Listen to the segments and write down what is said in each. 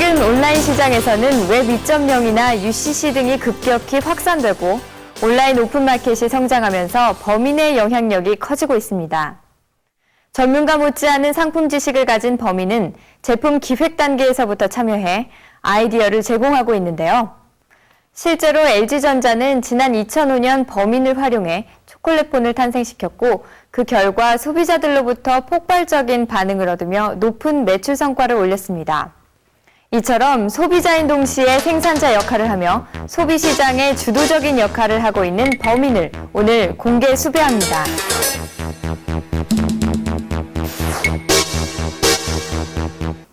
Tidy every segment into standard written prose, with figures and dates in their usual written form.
최근 온라인 시장에서는 웹 2.0이나 UCC 등이 급격히 확산되고 온라인 오픈마켓이 성장하면서 범인의 영향력이 커지고 있습니다. 전문가 못지않은 상품 지식을 가진 범인은 제품 기획 단계에서부터 참여해 아이디어를 제공하고 있는데요. 실제로 LG전자는 지난 2005년 범인을 활용해 초콜릿폰을 탄생시켰고 그 결과 소비자들로부터 폭발적인 반응을 얻으며 높은 매출 성과를 올렸습니다. 이처럼 소비자인 동시에 생산자 역할을 하며 소비시장의 주도적인 역할을 하고 있는 범인을 오늘 공개 수배합니다.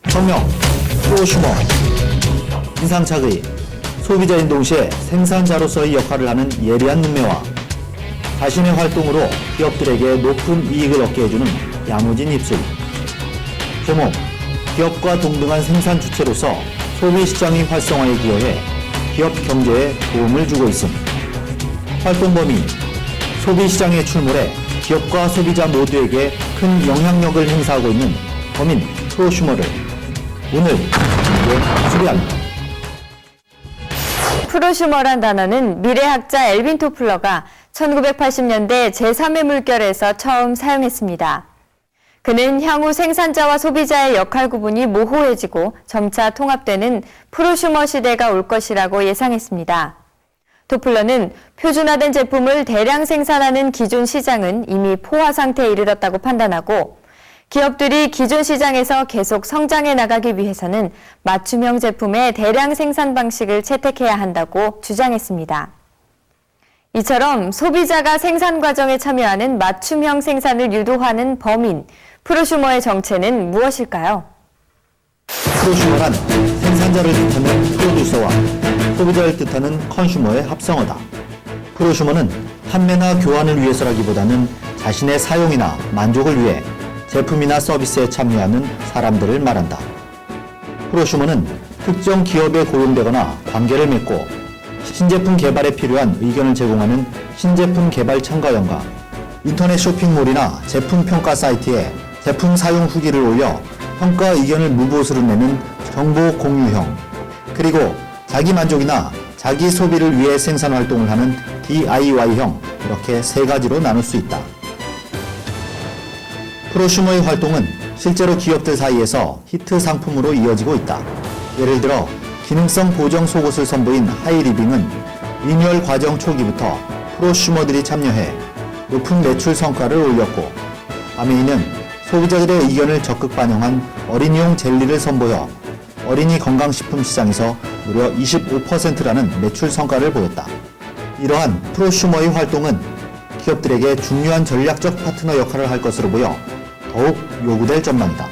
성명, 프로슈머, 인상착의, 소비자인 동시에 생산자로서의 역할을 하는 예리한 눈매와 자신의 활동으로 기업들에게 높은 이익을 얻게 해주는 야무진 입술. 제목, 기업과 동등한 생산 주체로서 소비시장의 활성화에 기여해 기업 경제에 도움을 주고 있음. 활동 범위, 소비시장에 출몰해 기업과 소비자 모두에게 큰 영향력을 행사하고 있는 범인 프로슈머를 오늘 공개 수배합니다. 프로슈머란 단어는 미래학자 엘빈 토플러가 1980년대 제3의 물결에서 처음 사용했습니다. 그는 향후 생산자와 소비자의 역할 구분이 모호해지고 점차 통합되는 프로슈머 시대가 올 것이라고 예상했습니다. 토플러는 표준화된 제품을 대량 생산하는 기존 시장은 이미 포화 상태에 이르렀다고 판단하고 기업들이 기존 시장에서 계속 성장해 나가기 위해서는 맞춤형 제품의 대량 생산 방식을 채택해야 한다고 주장했습니다. 이처럼 소비자가 생산 과정에 참여하는 맞춤형 생산을 유도하는 범인, 프로슈머의 정체는 무엇일까요? 프로슈머란 생산자를 뜻하는 프로듀서와 소비자를 뜻하는 컨슈머의 합성어다. 프로슈머는 판매나 교환을 위해서라기보다는 자신의 사용이나 만족을 위해 제품이나 서비스에 참여하는 사람들을 말한다. 프로슈머는 특정 기업에 고용되거나 관계를 맺고 신제품 개발에 필요한 의견을 제공하는 신제품 개발 참가연과 인터넷 쇼핑몰이나 제품 평가 사이트에 제품 사용 후기를 올려 평가 의견을 무보수로 내는 정보 공유형, 그리고 자기 만족이나 자기 소비를 위해 생산 활동을 하는 DIY형, 이렇게 세 가지로 나눌 수 있다. 프로슈머의 활동은 실제로 기업들 사이에서 히트 상품으로 이어지고 있다. 예를 들어 기능성 보정 속옷을 선보인 하이리빙은 리뉴얼 과정 초기부터 프로슈머들이 참여해 높은 매출 성과를 올렸고, 아메이는 소비자들의 의견을 적극 반영한 어린이용 젤리를 선보여 어린이 건강식품 시장에서 무려 25%라는 매출 성과를 보였다. 이러한 프로슈머의 활동은 기업들에게 중요한 전략적 파트너 역할을 할 것으로 보여 더욱 요구될 전망이다.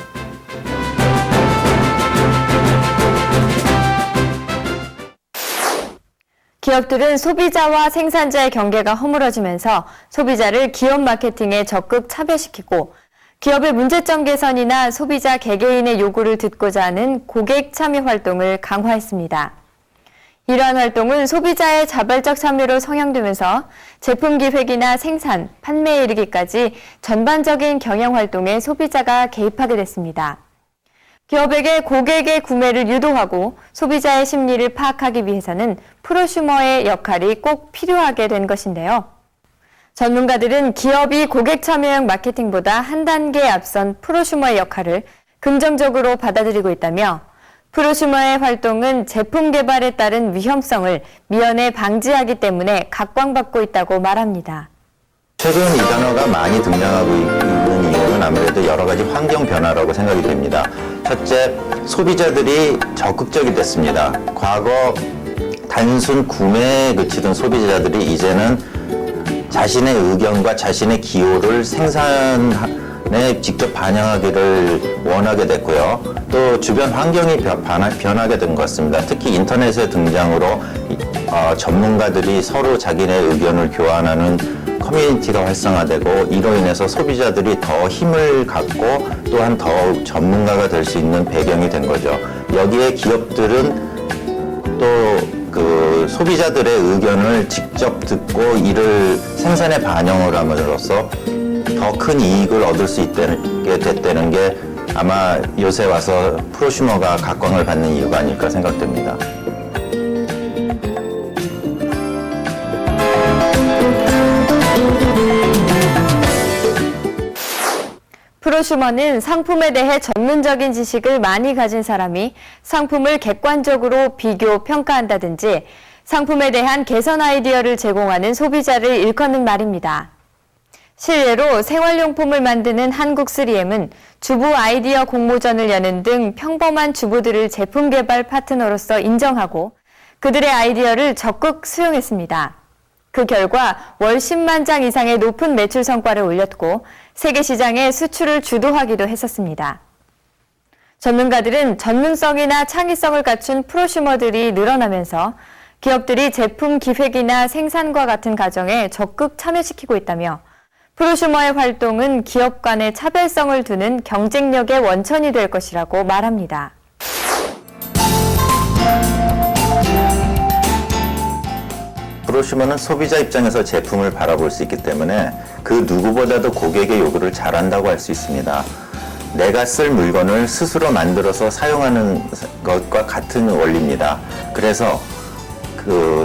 기업들은 소비자와 생산자의 경계가 허물어지면서 소비자를 기업 마케팅에 적극 참여시키고 기업의 문제점 개선이나 소비자 개개인의 요구를 듣고자 하는 고객 참여 활동을 강화했습니다. 이러한 활동은 소비자의 자발적 참여로 성향되면서 제품 기획이나 생산, 판매에 이르기까지 전반적인 경영 활동에 소비자가 개입하게 됐습니다. 기업에게 고객의 구매를 유도하고 소비자의 심리를 파악하기 위해서는 프로슈머의 역할이 꼭 필요하게 된 것인데요. 전문가들은 기업이 고객 참여형 마케팅보다 한 단계 앞선 프로슈머의 역할을 긍정적으로 받아들이고 있다며 프로슈머의 활동은 제품 개발에 따른 위험성을 미연에 방지하기 때문에 각광받고 있다고 말합니다. 최근 이 단어가 많이 등장하고 있는 이유는 아무래도 여러 가지 환경 변화라고 생각이 됩니다. 첫째, 소비자들이 적극적이 됐습니다. 과거 단순 구매에 그치던 소비자들이 이제는 자신의 의견과 자신의 기호를 생산에 직접 반영하기를 원하게 됐고요. 또 주변 환경이 변하게 된 것 같습니다. 특히 인터넷의 등장으로 전문가들이 서로 자기네 의견을 교환하는 커뮤니티가 활성화되고 이로 인해서 소비자들이 더 힘을 갖고 또한 더욱 전문가가 될 수 있는 배경이 된 거죠. 여기에 기업들은 또 그 소비자들의 의견을 직접 듣고 이를 생산에 반영을 함으로써 더 큰 이익을 얻을 수 있게 됐다는 게 아마 요새 와서 프로슈머가 각광을 받는 이유가 아닐까 생각됩니다. 프로슈머는 상품에 대해 전문적인 지식을 많이 가진 사람이 상품을 객관적으로 비교, 평가한다든지 상품에 대한 개선 아이디어를 제공하는 소비자를 일컫는 말입니다. 실례로 생활용품을 만드는 한국3M은 주부 아이디어 공모전을 여는 등 평범한 주부들을 제품 개발 파트너로서 인정하고 그들의 아이디어를 적극 수용했습니다. 그 결과 월 10만 장 이상의 높은 매출 성과를 올렸고 세계 시장의 수출을 주도하기도 했었습니다. 전문가들은 전문성이나 창의성을 갖춘 프로슈머들이 늘어나면서 기업들이 제품 기획이나 생산과 같은 과정에 적극 참여시키고 있다며 프로슈머의 활동은 기업 간의 차별성을 두는 경쟁력의 원천이 될 것이라고 말합니다. 프로슈머는 소비자 입장에서 제품을 바라볼 수 있기 때문에 그 누구보다도 고객의 요구를 잘 안다고 할 수 있습니다. 내가 쓸 물건을 스스로 만들어서 사용하는 것과 같은 원리입니다. 그래서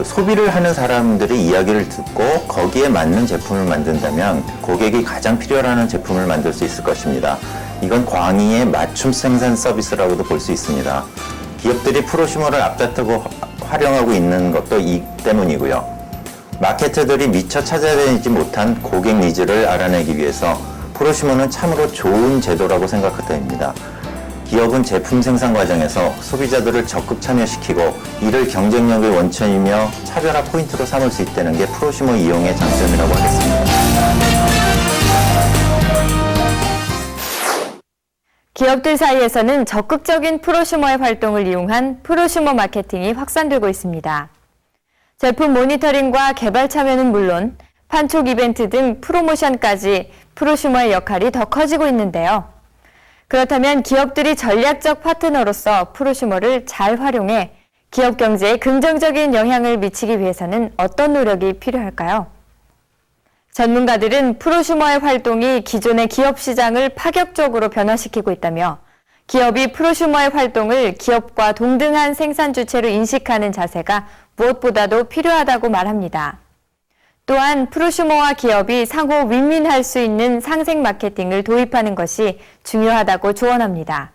소비를 하는 사람들의 이야기를 듣고 거기에 맞는 제품을 만든다면 고객이 가장 필요로 하는 제품을 만들 수 있을 것입니다. 이건 광의의 맞춤 생산 서비스라고도 볼 수 있습니다. 기업들이 프로슈머를 앞다투고 활용하고 있는 것도 이 때문이고요. 마케터들이 미처 찾아내지 못한 고객 니즈를 알아내기 위해서 프로슈머는 참으로 좋은 제도라고 생각됩니다. 기업은 제품 생산 과정에서 소비자들을 적극 참여시키고 이를 경쟁력의 원천이며 차별화 포인트로 삼을 수 있다는 게 프로슈머 이용의 장점이라고 하겠습니다. 기업들 사이에서는 적극적인 프로슈머의 활동을 이용한 프로슈머 마케팅이 확산되고 있습니다. 제품 모니터링과 개발 참여는 물론 판촉 이벤트 등 프로모션까지 프로슈머의 역할이 더 커지고 있는데요. 그렇다면 기업들이 전략적 파트너로서 프로슈머를 잘 활용해 기업 경제에 긍정적인 영향을 미치기 위해서는 어떤 노력이 필요할까요? 전문가들은 프로슈머의 활동이 기존의 기업 시장을 파격적으로 변화시키고 있다며 기업이 프로슈머의 활동을 기업과 동등한 생산 주체로 인식하는 자세가 무엇보다도 필요하다고 말합니다. 또한 프로슈머와 기업이 상호 윈윈할 수 있는 상생 마케팅을 도입하는 것이 중요하다고 조언합니다.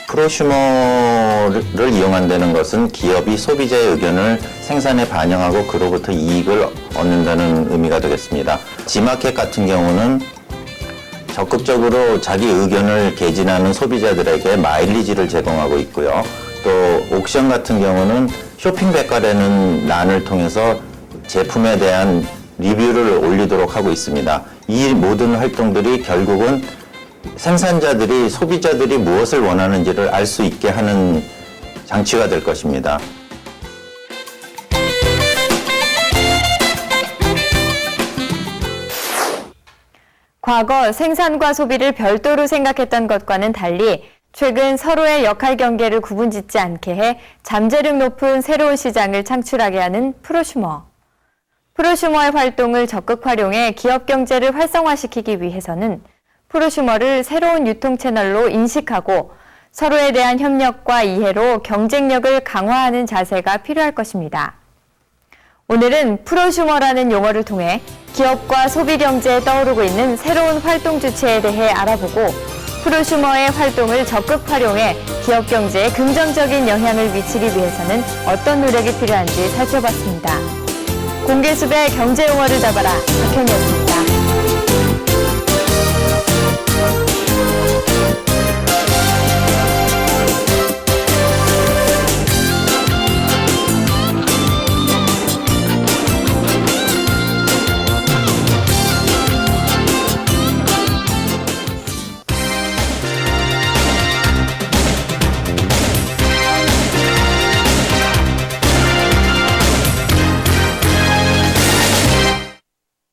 프로슈머를 이용한다는 것은 기업이 소비자의 의견을 생산에 반영하고 그로부터 이익을 얻는다는 의미가 되겠습니다. 지마켓 같은 경우는 적극적으로 자기 의견을 개진하는 소비자들에게 마일리지를 제공하고 있고요. 또 옥션 같은 경우는 쇼핑 백과라는 란을 통해서 제품에 대한 리뷰를 올리도록 하고 있습니다. 이 모든 활동들이 결국은 생산자들이 소비자들이 무엇을 원하는지를 알 수 있게 하는 장치가 될 것입니다. 과거 생산과 소비를 별도로 생각했던 것과는 달리 최근 서로의 역할 경계를 구분짓지 않게 해 잠재력 높은 새로운 시장을 창출하게 하는 프로슈머. 프로슈머의 활동을 적극 활용해 기업 경제를 활성화시키기 위해서는 프로슈머를 새로운 유통 채널로 인식하고 서로에 대한 협력과 이해로 경쟁력을 강화하는 자세가 필요할 것입니다. 오늘은 프로슈머라는 용어를 통해 기업과 소비 경제에 떠오르고 있는 새로운 활동 주체에 대해 알아보고 프로슈머의 활동을 적극 활용해 기업 경제에 긍정적인 영향을 미치기 위해서는 어떤 노력이 필요한지 살펴봤습니다. 공개수배 경제 용어를 잡아라. 박현이었습니다.